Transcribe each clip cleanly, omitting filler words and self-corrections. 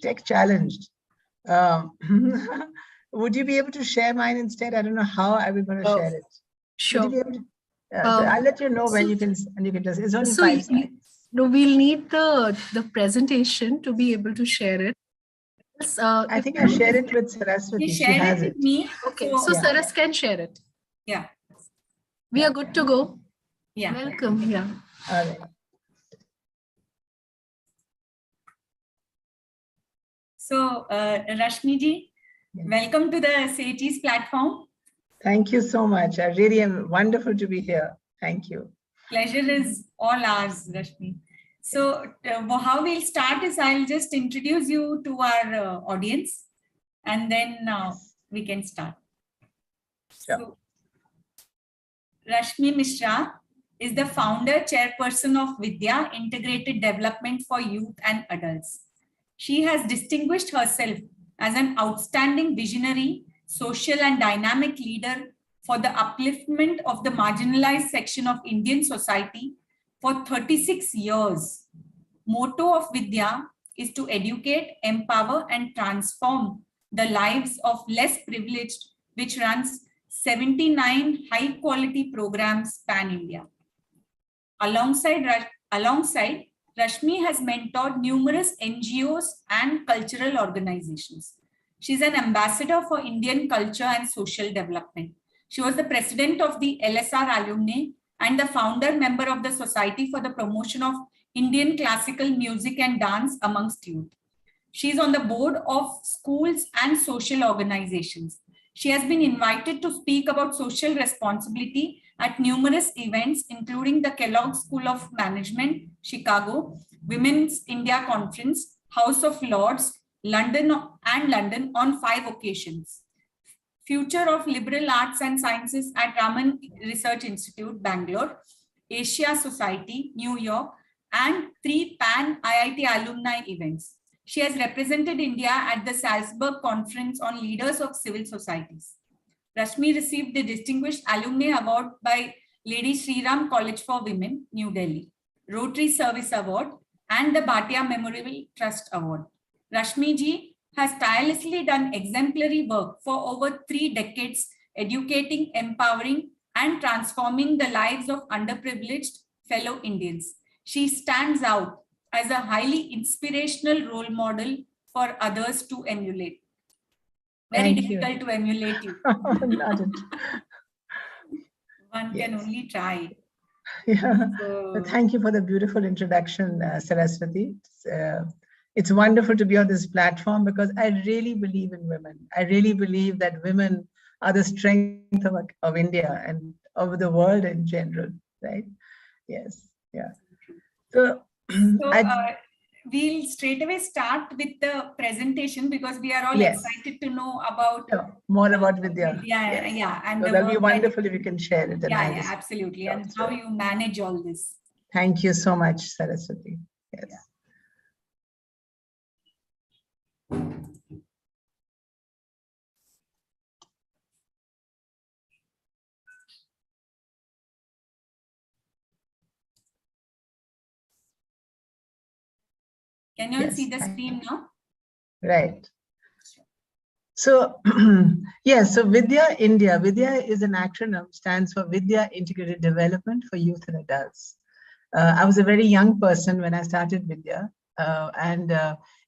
tech challenged. Would you be able to share mine instead? I don't know how I was going to share it. Sure. Would you be able to? So I'll let you know when you can, and you can just, it's only 5 slides. No, we'll need the presentation to be able to share it. I think I shared it with Saraswati. She has it. With me. Okay, so Saras can share it. Yeah. We are good to go. Yeah. Welcome. Yeah. All right. So, Rashmi ji, welcome to the SAG's platform. Thank you so much. I really am wonderful to be here. Thank you. Pleasure is all ours, Rashmi. So how we'll start is I'll just introduce you to our audience, and then we can start. Sure. So, Rashmi Misra is the founder, chairperson of Vidya, Integrated Development for Youth and Adults. She has distinguished herself as an outstanding visionary, social and dynamic leader for the upliftment of the marginalized section of Indian society for 36 years. Motto of Vidya is to educate, empower and transform the lives of less privileged, which runs 79 high quality programs pan-India. Alongside, Rashmi has mentored numerous NGOs and cultural organizations. She's an ambassador for Indian culture and social development. She was the president of the LSR alumni and the founder member of the Society for the Promotion of Indian Classical Music and Dance amongst youth. She is on the board of schools and social organizations. She has been invited to speak about social responsibility at numerous events, including the Kellogg School of Management, Chicago, Women's India Conference, House of Lords, London on 5 occasions. Future of Liberal Arts and Sciences at Raman Research Institute, Bangalore, Asia Society, New York, and 3 Pan IIT alumni events. She has represented India at the Salzburg Conference on Leaders of Civil Societies. Rashmi received the Distinguished Alumni Award by Lady Sri Ram College for Women, New Delhi, Rotary Service Award, and the Bhatia Memorial Trust Award. Rashmi ji has tirelessly done exemplary work for over 3 decades, educating, empowering, and transforming the lives of underprivileged fellow Indians. She stands out as a highly inspirational role model for others to emulate. Very difficult to emulate you. One can only try. Yeah. So, thank you for the beautiful introduction, Saraswati. It's wonderful to be on this platform because I really believe in women. I really believe that women are the strength of India and of the world in general, right? Yes, yeah. So we'll straight away start with the presentation because we are all excited to know about more about Vidya. Yeah, and so that'll be wonderful if you can share it. Yeah, absolutely. And how you manage all this. Thank you so much, Saraswati. Yes. Yeah. Can you all see the screen now? Right. So, yes, so Vidya India. Vidya is an acronym, stands for Vidya Integrated Development for Youth and Adults. I was a very young person when I started Vidya. And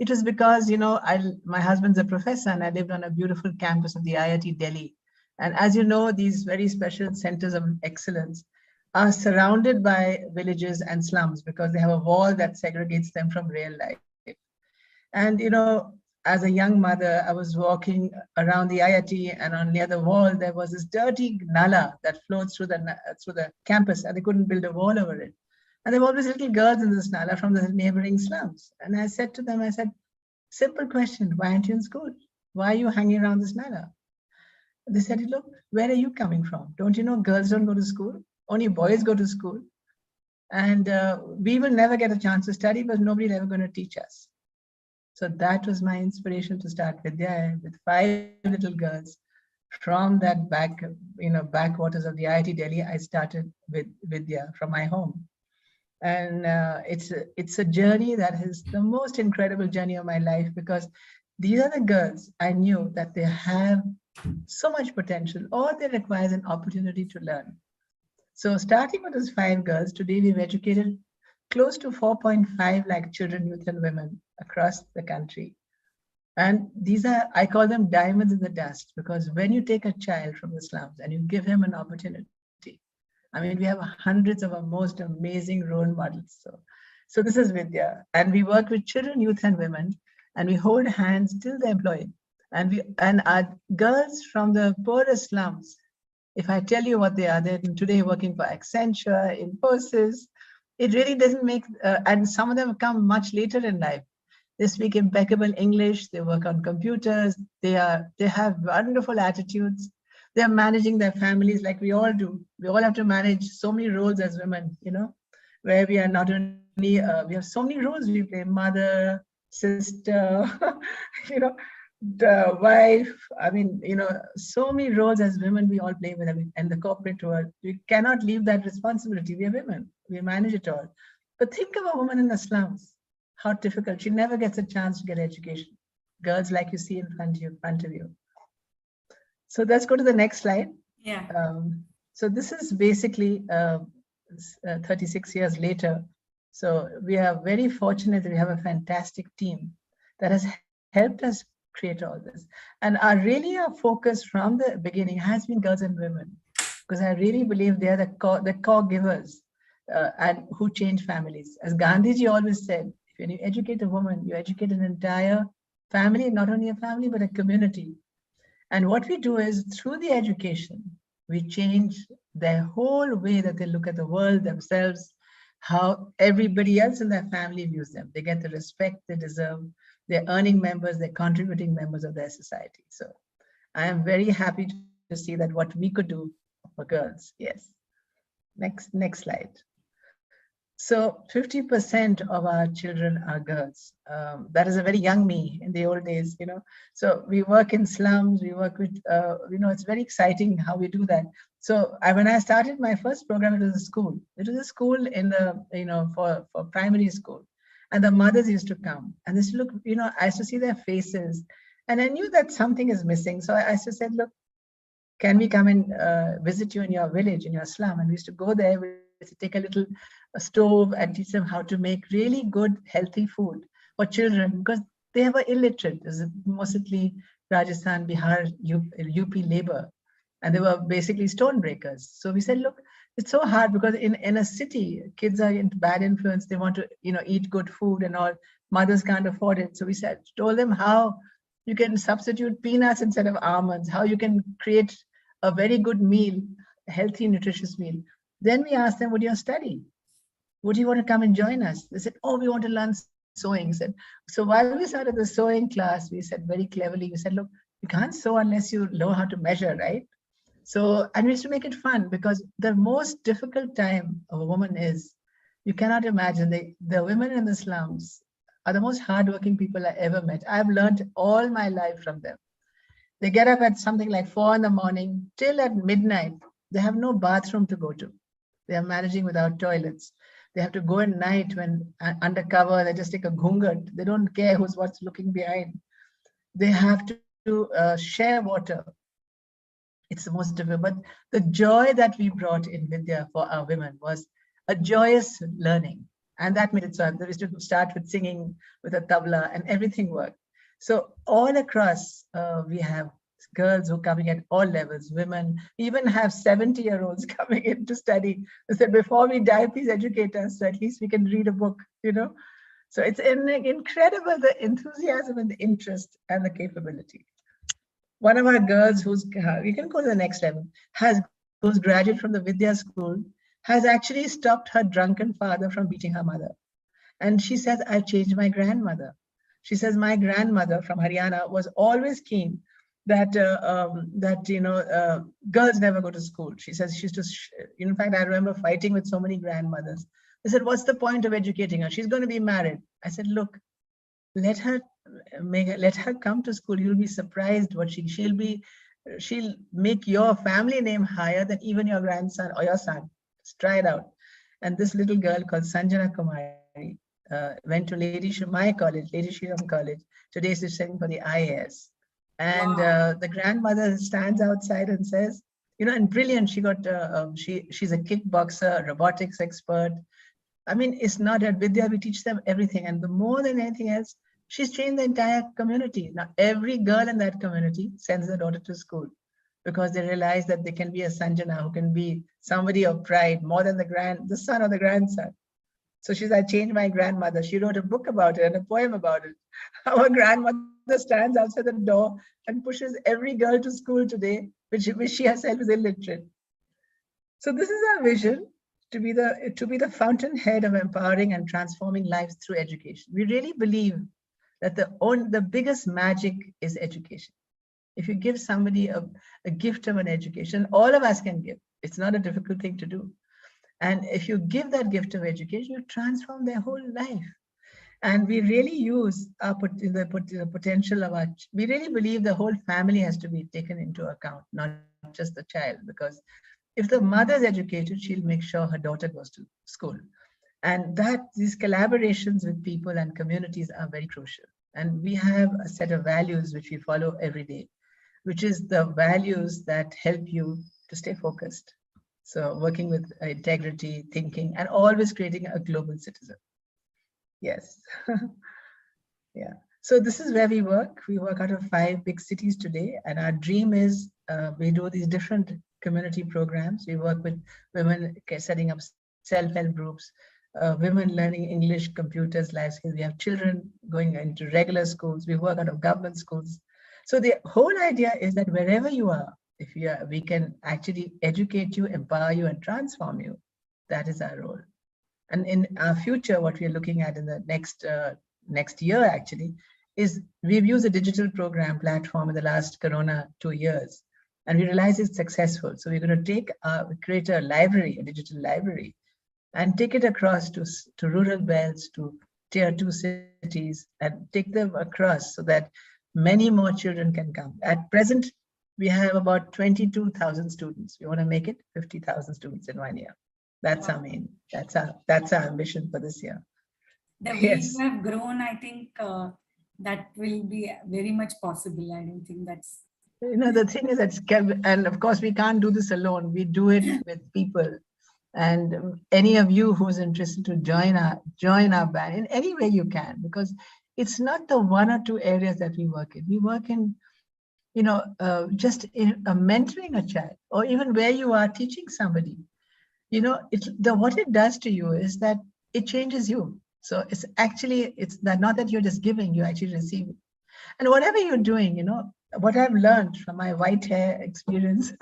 it was because, you know, my husband's a professor and I lived on a beautiful campus of the IIT Delhi. And as you know, these very special centers of excellence are surrounded by villages and slums because they have a wall that segregates them from real life. And, you know, as a young mother, I was walking around the IIT and near the wall, there was this dirty nala that flowed through the campus and they couldn't build a wall over it. And there were always little girls in this nala from the neighboring slums. And I said to them, I said, simple question, why aren't you in school? Why are you hanging around this nala? They said, look, where are you coming from? Don't you know girls don't go to school? Only boys go to school. And we will never get a chance to study, but nobody's ever going to teach us. So that was my inspiration to start Vidya with 5 little girls from that backwaters of the IIT Delhi. I started with Vidya from my home. And it's a journey that is the most incredible journey of my life, because these are the girls I knew that they have so much potential, or they require an opportunity to learn. So starting with those 5 girls, today we've educated close to 4.5 lakh children, youth, and women across the country. And these are, I call them diamonds in the dust, because when you take a child from the slums and you give him an opportunity, I mean, we have hundreds of our most amazing role models. So this is Vidya, and we work with children, youth, and women, and we hold hands till they employ. And our girls from the poorest slums, if I tell you what they are, they're today working for Accenture, Infosys. It really doesn't make, and some of them come much later in life. They speak impeccable English. They work on computers. They have wonderful attitudes. They're managing their families like we all do. We all have to manage so many roles as women, where we are not only, we have so many roles. We play mother, sister, the wife. I mean, so many roles as women we all play with, and the corporate world. We cannot leave that responsibility. We are women. We manage it all. But think of a woman in the slums. How difficult. She never gets a chance to get education. Girls like you see in front of you. So let's go to the next slide. Yeah. So this is basically 36 years later. So we are very fortunate that we have a fantastic team that has helped us create all this. And our focus from the beginning has been girls and women, because I really believe they are the core givers and who change families. As Gandhiji always said, when you educate a woman, you educate an entire family, not only a family, but a community. And what we do is, through the education, we change their whole way that they look at the world, themselves, how everybody else in their family views them. They get the respect they deserve. They're earning members, they're contributing members of their society. So I am very happy to see that what we could do for girls. Yes. Next slide. So 50% of our children are girls. That is a very young me in the old days, So we work in slums, we work with, it's very exciting how we do that. So when I started my first program, it was a school. It was a school in the, for primary school. And the mothers used to come and they used to look, I used to see their faces and I knew that something is missing. So I used to say, look, can we come and visit you in your village, in your slum? And we used to go there, we used to take a little stove and teach them how to make really good, healthy food for children, because they were illiterate. There's mostly Rajasthan, Bihar, UP labor, and they were basically stone breakers. So we said, look, it's so hard because in a city, kids are into bad influence. They want to, eat good food and all. Mothers can't afford it. So we told them how you can substitute peanuts instead of almonds, how you can create a very good meal, a healthy, nutritious meal. Then we asked them, would you study? Would you want to come and join us? They said, oh, we want to learn sewing. So while we started the sewing class, we said very cleverly, we said, look, you can't sew unless you know how to measure, right? So, and we used to make it fun, because the most difficult time of a woman is, you cannot imagine, the women in the slums are the most hardworking people I ever met. I've learned all my life from them. They get up at something like 4 in the morning till at midnight. They have no bathroom to go to. They are managing without toilets. They have to go at night when undercover, they just take a ghungat. They don't care what's looking behind. They have to share water. It's the most difficult. But the joy that we brought in Vidya for our women was a joyous learning. And that made it so. There used to start with singing with a tabla and everything worked. So all across, we have girls who are coming at all levels, women, even have 70-year-olds coming in to study. They said, before we die, please educate us, so at least we can read a book, So it's incredible, the enthusiasm and the interest and the capability. One of our girls you can go to the next level, who's graduate from the Vidya school, has actually stopped her drunken father from beating her mother. And she says, I've changed my grandmother. She says, my grandmother from Haryana was always keen that girls never go to school. She says she's just, in fact, I remember fighting with so many grandmothers. They said, what's the point of educating her? She's going to be married. I said, look, let her come to school. You'll be surprised what she'll make your family name higher than even your grandson or your son. Just try it out. And this little girl called Sanjana Kumari went to my college, Lady Shriram College. Today she's studying for the IAS. And Wow. the grandmother stands outside and says, and brilliant, she got, she's a kickboxer, robotics expert. I mean, it's not at Vidya, we teach them everything. And the more than anything else, she's trained the entire community. Now, every girl in that community sends their daughter to school because they realize that they can be a Sanjana who can be somebody of pride more than the son or the grandson. So she's, I changed my grandmother. She wrote a book about it and a poem about it. Our grandmother stands outside the door and pushes every girl to school today, which she herself is illiterate. So this is our vision, to be the fountainhead of empowering and transforming lives through education. We really believe that the biggest magic is education. If you give somebody a gift of an education, all of us can give. It's not a difficult thing to do. And if you give that gift of education, you transform their whole life. And we really use the potential of we really believe the whole family has to be taken into account, not just the child, because if the mother is educated, she'll make sure her daughter goes to school. And these collaborations with people and communities are very crucial. And we have a set of values which we follow every day, which is the values that help you to stay focused. So working with integrity, thinking, and always creating a global citizen. Yes. Yeah. So this is where we work. We work out of 5 big cities today. And our dream is we do these different community programs. We work with women setting up self-help groups, women learning English, computers, life skills. We have children going into regular schools. We work out of government schools. So the whole idea is that wherever you are, we can actually educate you, empower you, and transform you. That is our role. And in our future, what we are looking at in the next year actually is we've used a digital program platform in the last Corona 2 years, and we realize it's successful. So we're going to create a library, a digital library, and take it across to rural belts, to tier 2 cities, and take them across so that many more children can come. At present, we have about 22,000 students. We want to make it 50,000 students in 1 year. That's our main. That's our ambition for this year. The way Yes. you have grown, I think that will be very much possible. I don't think that's. The thing is that, and of course, we can't do this alone. We do it with people. And any of you who's interested to join our band in any way you can, because it's not the 1 or 2 areas that we work in. We work in, just in mentoring a child, or even where you are teaching somebody. What it does to you is that it changes you. So it's not that you're just giving, you actually receive it. And whatever you're doing, what I've learned from my white hair experience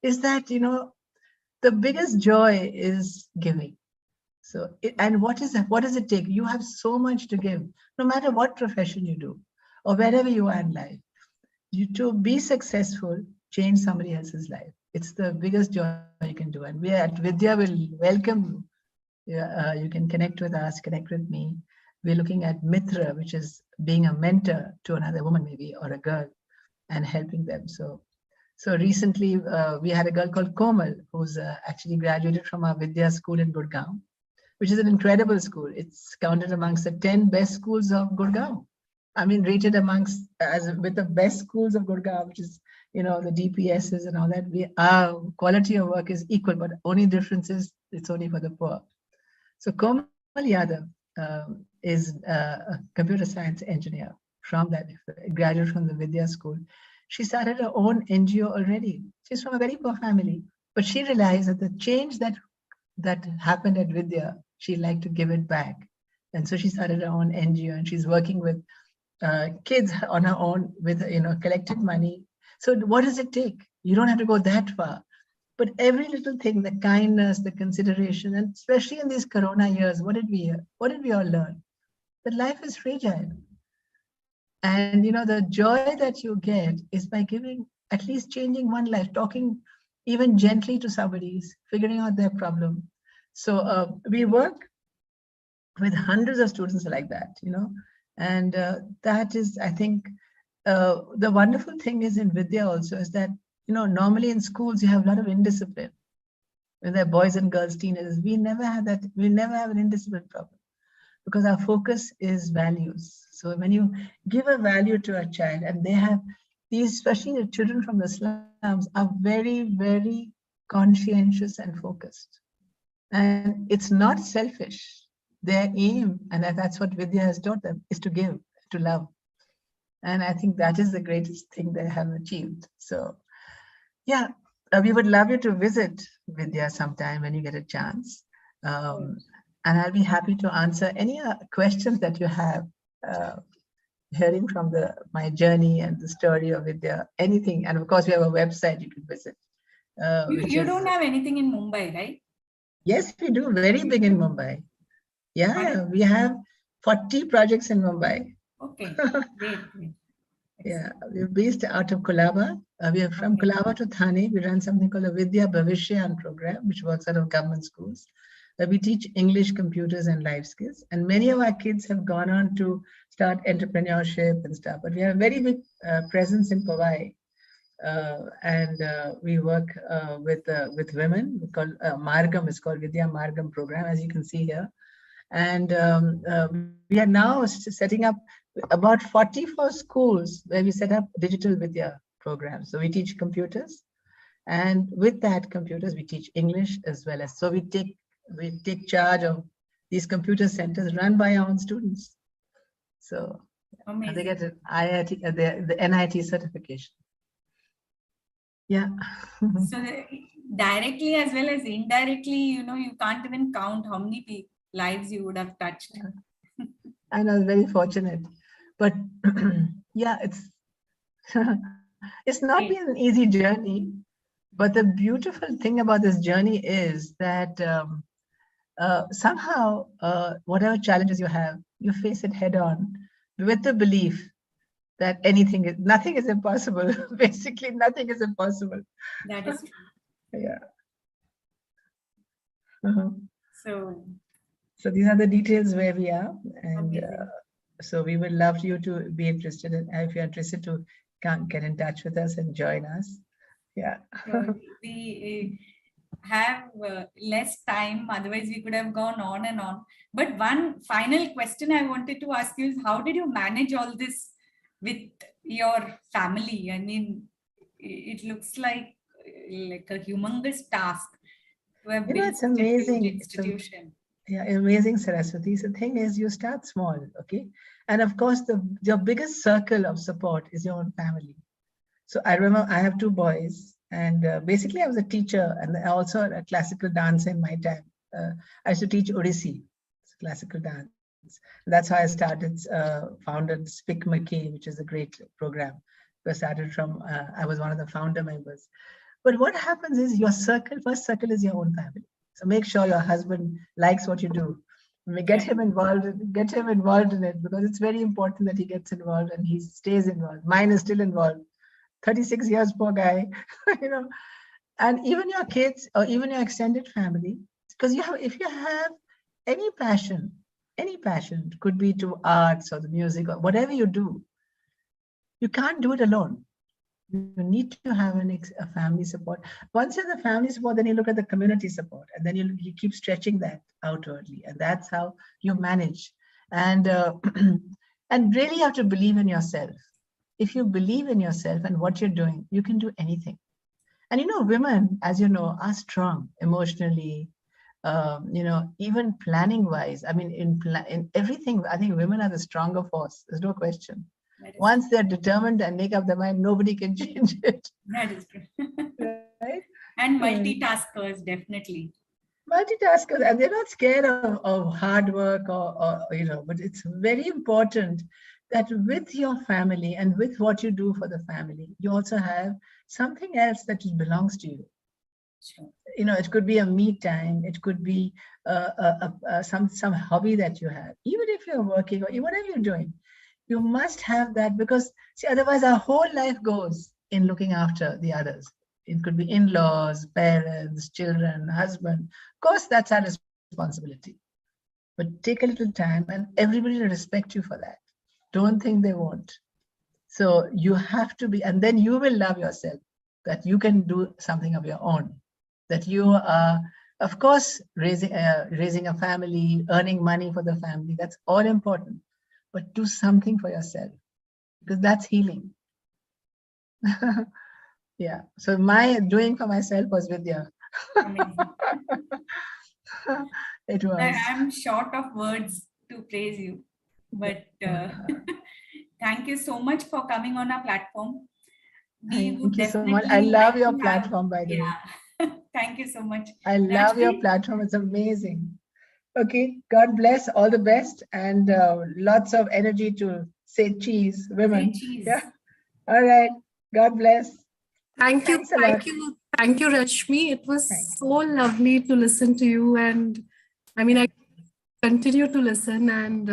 is that, the biggest joy is giving. So, and what does it take? You have so much to give, no matter what profession you do or wherever you are in life. To be successful, change somebody else's life. It's the biggest joy you can do. And we at Vidya will welcome you. You can connect with us, connect with me. We're looking at Mitra, which is being a mentor to another woman maybe, or a girl, and helping them. So recently we had a girl called Komal, who's actually graduated from our Vidya school in Gurgaon, which is an incredible school. It's counted amongst the 10 best schools of Gurgaon. I mean, rated with the best schools of Gurgaon, which is, the DPSs and all that. Our quality of work is equal, but only difference is it's only for the poor. So Komal Yadav is a computer science engineer graduate from the Vidya school. She started her own NGO already. She's from a very poor family, but she realized that the change that happened at Vidya, she'd like to give it back. And so she started her own NGO, and she's working with kids on her own with, collected money. So what does it take? You don't have to go that far. But every little thing, the kindness, the consideration, and especially in these Corona years, what did we all learn? That life is fragile. And, the joy that you get is by giving, at least changing one life, talking even gently to somebody, figuring out their problem. So we work with hundreds of students like that, and that is, I think, the wonderful thing is in Vidya also is that, normally in schools, you have a lot of indiscipline. when they're boys and girls, teenagers, we never have that. We never have an indiscipline problem because our focus is values. So when you give a value to a child, and they have these, especially the children from the slums, are very, very conscientious and focused. And it's not selfish. Their aim, and that's what Vidya has taught them, is to give, to love. And I think that is the greatest thing they have achieved. So yeah, we would love you to visit Vidya sometime when you get a chance. And I'll be happy to answer any questions that you have, hearing from my journey and the story of Vidya, anything. And of course, we have a website you can visit. You don't have anything in Mumbai, right? Yes, we do. Very big in Mumbai. Yeah, we have 40 projects in Mumbai. Okay, great. Yeah, we're based out of Kolaba. We are from Kolaba to Thane. We run something called a Vidya Bhavishyan program, which works out of government schools. We teach English, computers, and life skills. And many of our kids have gone on to start entrepreneurship and stuff. But we have a very big presence in Powai. And we work with women. We call Margam, is called Vidya Margam program, as you can see here. And we are now setting up about 44 schools where we set up digital Vidya programs. So we teach computers, and with that computers, we teach English as well as, so we take charge of these computer centers run by our own students. So and they get an IIT, the NIT certification. Yeah. So directly as well as indirectly, you can't even count how many lives you would have touched. And I was very fortunate, but yeah, it's not been an easy journey. But the beautiful thing about this journey is that somehow, whatever challenges you have, you face it head on with the belief that nothing is impossible. Basically, nothing is impossible. That is true. Yeah. So these are the details where we are, and so we would love you to be interested in. If you're interested, to get in touch with us and join us. Yeah. We have less time, otherwise we could have gone on and on. But one final question I wanted to ask you is, how did you manage all this with your family? I mean, it looks like a humongous task to have built it's amazing. Such a institution. Yeah, amazing, Saraswati. So the thing is, you start small, okay? And of course, your biggest circle of support is your own family. So I remember I have 2 boys, and basically I was a teacher and also a classical dancer in my time. I used to teach Odissi, classical dance. That's how I founded Speak Maki, which is a great program. I started from, I was one of the founder members. But what happens is your first circle is your own family. So make sure your husband likes what you do. Get him involved in it, because it's very important that he gets involved and he stays involved. Mine is still involved. 36 years, poor guy, And even your kids or even your extended family, because if you have any passion, it could be to arts or the music or whatever you do, you can't do it alone. You need to have a family support. Once you have the family support, then you look at the community support, and then you keep stretching that outwardly, and that's how you manage. And and really you have to believe in yourself. If you believe in yourself and what you're doing, you can do anything. And women, as you know, are strong emotionally, even planning wise. I mean, in everything, I think women are the stronger force. There's no question. Once they're determined and make up their mind, nobody can change it. That is true. Right? And multitaskers, definitely. Multitaskers, and they're not scared of hard work but it's very important that with your family and with what you do for the family, you also have something else that belongs to you. Sure. It could be a me time, it could be some hobby that you have. Even if you're working or whatever you're doing, you must have that, because see, otherwise our whole life goes in looking after the others. It could be in-laws, parents, children, husband. Of course, that's our responsibility. But take a little time, and everybody will respect you for that. Don't think they won't. So you have to be, and then you will love yourself, that you can do something of your own, that you are Of course, raising a family, earning money for the family, that's all important. But do something for yourself, because that's healing. Yeah. So my doing for myself was Vidya. It was. I'm short of words to praise you, but thank you so much for coming on our platform. We would Thank you so much. definitely I love like your to have- platform, by the way. Yeah. Thank you so much. I love your Rashmi? platform. It's amazing. Okay. God bless. All the best, and lots of energy to say cheese, women. Say cheese. Yeah. All right. God bless. Thank you. Thanks a lot. Thank you, Rashmi. It was Thanks. so lovely to listen to you. And I mean, I continue to listen, and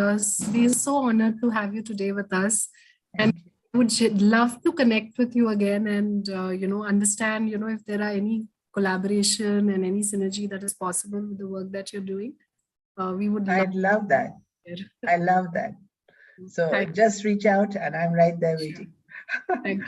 we are so honored to have you today with us. And I would love to connect with you again and, understand, if there are any collaboration and any synergy that is possible with the work that you're doing. We would I'd love that. I love that. So Thank just reach out, and I'm right there waiting. Thank you.